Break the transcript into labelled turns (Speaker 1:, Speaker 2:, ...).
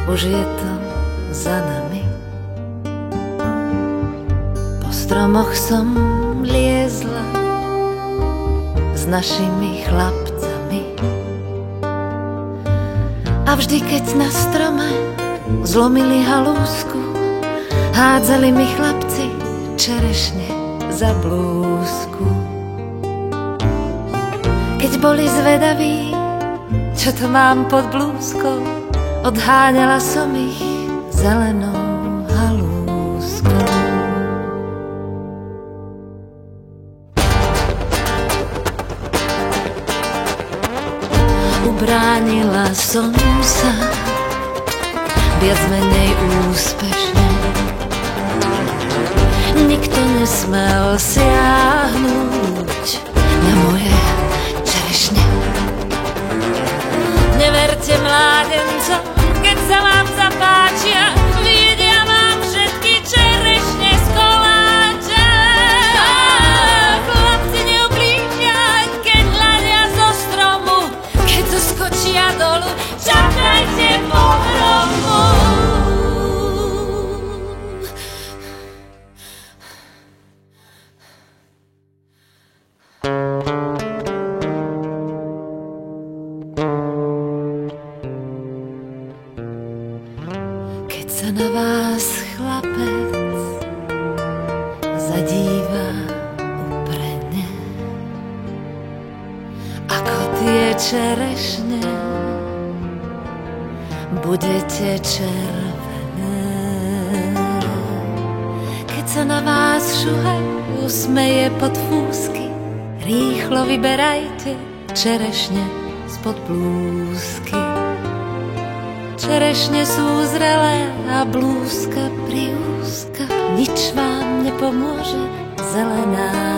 Speaker 1: už je to za nami. Po stromoch som liezla s našimi chlapcami. A vždy, keď na strome zlomili halúsku, hádzali mi chlapci čerešne za blúzku. Keď boli zvedaví, čo to mám pod blúzkou, odháňala som ich zelenou halúskou. Ubránila som sa viac menej úspešne. Nikto nesmel siahnuť na moje čerešne. Neverte mládencom, keď sa vám zapáčia, vyjedia vám všetky čerešne z koláča. Chlapci neublížia, keď hľadia zo stromu, keď zoskočia dolu, čakajte pohromu. Keď sa na vás chlapec zadíva uprene, ako tie čerešne budete červené. Keď sa na vás šuhaj usmeje pod fúsky, rýchlo vyberajte čerešne spod blúzky. Čerešne sú zrelé a blúzka priúzka, nič vám nepomôže zelená.